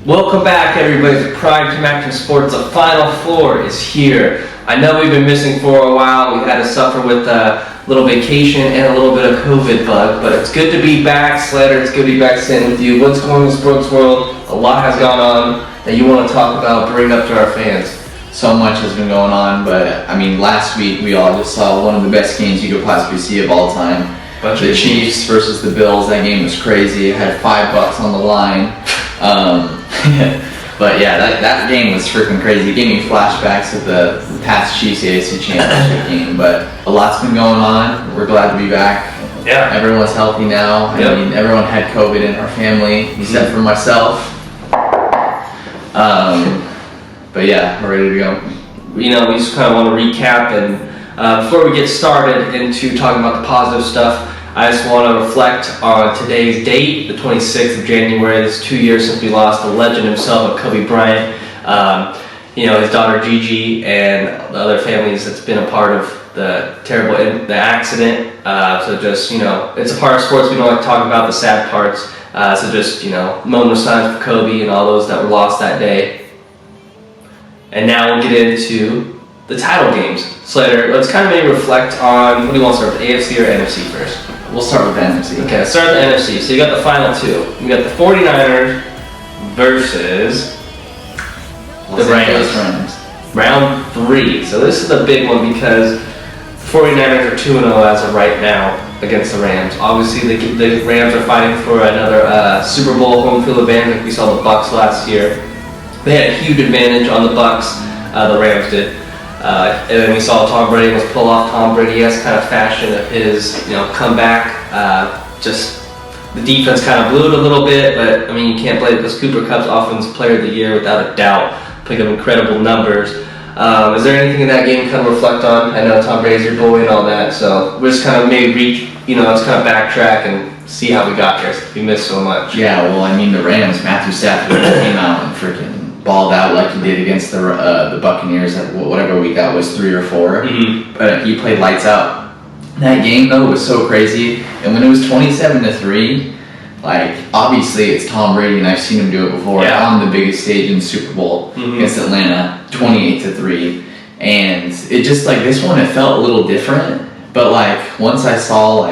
Welcome back, everybody, to Prime Time Action Sports. The Final Four is here. I know we've been missing for a while. We had to suffer with a little vacation and a little bit of COVID bug, but it's good to be back. Slater, it's good to be back sitting with you. What's going on in the sports world? A lot has gone on that you want to talk about, bring up to our fans. So much has been going on, but I mean, last week we all just saw one of the best games you could possibly see of all time. The Chiefs versus the Bills. That game was crazy. It had $5 on the line. But yeah, that game was freaking crazy. It gave me flashbacks of the past Chiefs AFC Championship game. But a lot's been going on. We're glad to be back. Yeah. Everyone's healthy now. Yep. I mean, everyone had COVID in our family, except for myself. But yeah, we're ready to go. You know, we just kind of want to recap, and before we get started into talking about the positive stuff, I just want to reflect on today's date, the 26th of January. This is 2 years since we lost the legend himself, Kobe Bryant. You know, his daughter Gigi and the other families that's been a part of the terrible the accident. So just, you know, it's a part of sports we don't like to talk about, the sad parts. So just, you know, moment of silence for Kobe and all those that were lost that day. And now we'll get into the title games. Slater, let's kind of maybe reflect on, what do you want to start with, AFC or NFC first? We'll start with the NFC. Okay, let's start with the NFC. So you got the final two. You got the 49ers versus the Rams. Round 3. So this is the big one because the 49ers are 2-0 as of right now against the Rams. Obviously, the Rams are fighting for another Super Bowl home field advantage like we saw the Bucs last year. They had a huge advantage on the Bucs. The Rams did. And then we saw Tom Brady was pull off Tom Brady-esque kind of fashion of his, you know, comeback. Just the defense kind of blew it a little bit, but I mean, you can't blame it because Cooper Kupp's Offensive Player of the Year without a doubt, picking up incredible numbers. Is there anything in that game you kind of reflect on? I know Tom Brady's your boy and all that, so we're just kind of maybe let's kind of backtrack and see how we got here. We missed so much. Yeah, well, I mean, the Rams, Matthew Stafford came out and freaking balled out like he did against the Buccaneers at whatever week that was, 3 or 4. Mm-hmm. But he played lights out. That game though was so crazy, and when it was 27-3, like obviously it's Tom Brady, and I've seen him do it before on the biggest stage in the Super Bowl against Atlanta, 28-3, and it just like this one it felt a little different. But like once I saw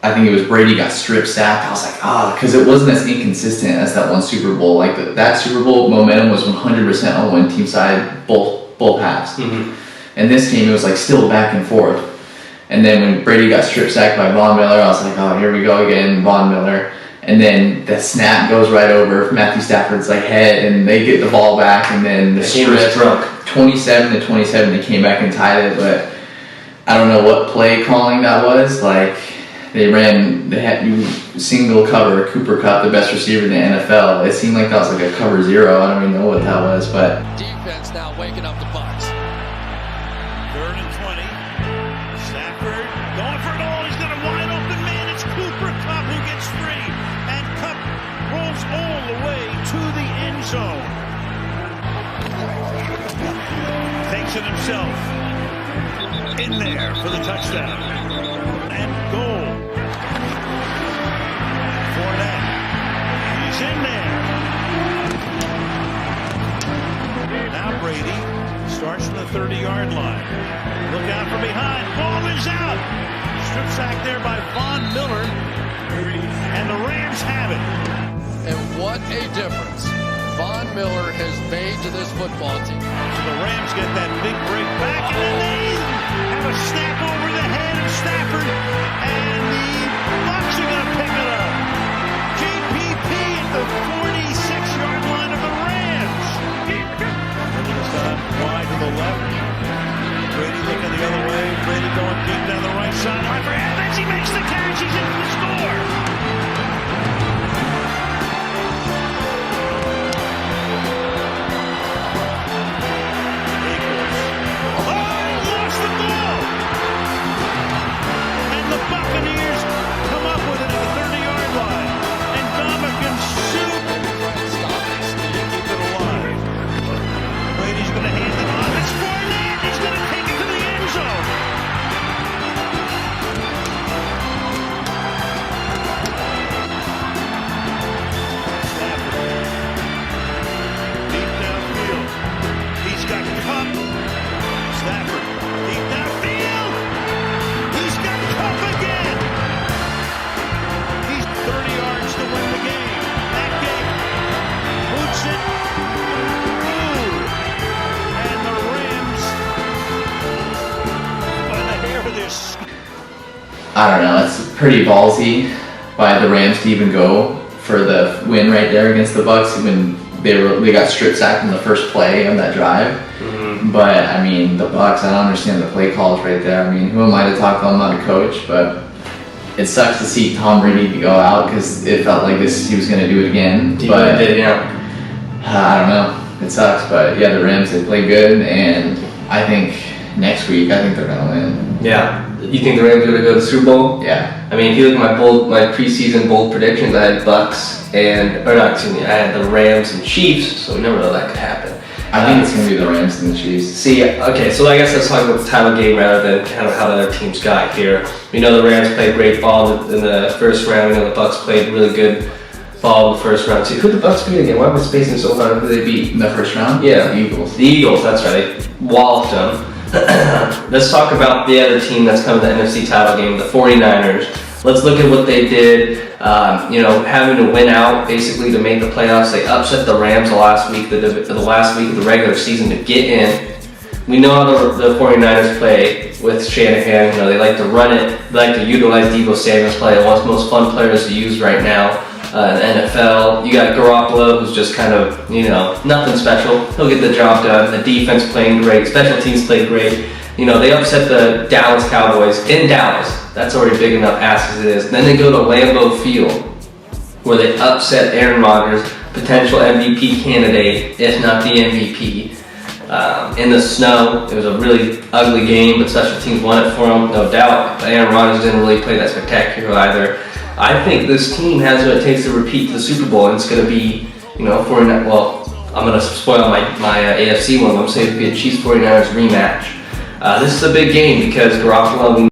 I think it was Brady got strip sacked, I was like, because it wasn't as inconsistent as that one Super Bowl. Like that Super Bowl momentum was 100% on one team side, both halves. Mm-hmm. And this game, it was like still back and forth. And then when Brady got strip sacked by Von Miller, I was like, here we go again, Von Miller. And then the snap goes right over Matthew Stafford's head, and they get the ball back, and then the strip, 27-27, they came back and tied it. But I don't know what play calling that was. They had single cover Cooper Kupp, the best receiver in the NFL. It seemed like that was a cover 0. I don't even know what that was, but defense now waking up the Bucs. 3rd and 20. Stafford going for it all. He's got a wide open man. It's Cooper Kupp who gets free, and Kupp rolls all the way to the end zone. Takes it himself in there for the touchdown and goal. Fournette, he's in there. Now Brady starts from the 30-yard line. Look out from behind. Ball is out. Strip sack there by Von Miller. And the Rams have it. And what a difference Von Miller has made to this football team. So the Rams get that big break back, and then they have a snap over the head of Stafford, and the Bucs are going to pick it up. JPP at the 46-yard line of the Rams. It's wide to the left. Brady looking the other way. Brady going deep down the right side. For Evans, he makes the catch. He's in for the score. Buccaneers come up with it at the 30-yard line, and Dominican Sue I don't know. It's pretty ballsy by the Rams to even go for the win right there against the Bucs when they got strip sacked in the first play on that drive. But I mean, the Bucs, I don't understand the play calls right there. I mean, who am I to talk? I'm not a coach, but it sucks to see Tom Brady to go out because it felt like he was going to do it again. But I don't know. It sucks, but yeah, the Rams, they play good, and I think next week, I think they're going to win. Yeah. You think the Rams are going to go to the Super Bowl? Yeah. I mean, if you look at my preseason bold predictions, I had I had the Rams and Chiefs, so we never know that could happen. I think it's going to be the Rams and the Chiefs. See, okay, so I guess let's talk about the time of game rather than kind of how the other teams got here. We know the Rams played great ball in the first round. We know the Bucs played really good ball in the first round too. Who did the Bucs beat again? Why am I spacing so hard? Who did they beat in the first round? Yeah. The Eagles. The Eagles, that's right. They walloped them. Let's talk about the other team that's coming to the NFC title game, the 49ers. Let's look at what they did. Having to win out basically to make the playoffs. They upset the Rams the last week of the regular season to get in. We know how the 49ers play with Shanahan. They like to run it. They like to utilize Deebo Samuel's play. One of the most fun players to use right now in the NFL. You got Garoppolo, who's just kind of, nothing special. He'll get the job done. The defense playing great. Special teams played great. They upset the Dallas Cowboys in Dallas. That's already big enough ass as it is. Then they go to Lambeau Field, where they upset Aaron Rodgers, potential MVP candidate, if not the MVP. In the snow, it was a really ugly game, but special teams won it for them, no doubt. But Aaron Rodgers didn't really play that spectacular either. I think this team has what it takes to repeat the Super Bowl, and it's going to be, 49. Well, I'm going to spoil my AFC one. I'm saying it'll be a Chiefs 49ers rematch. This is a big game because Garoppolo.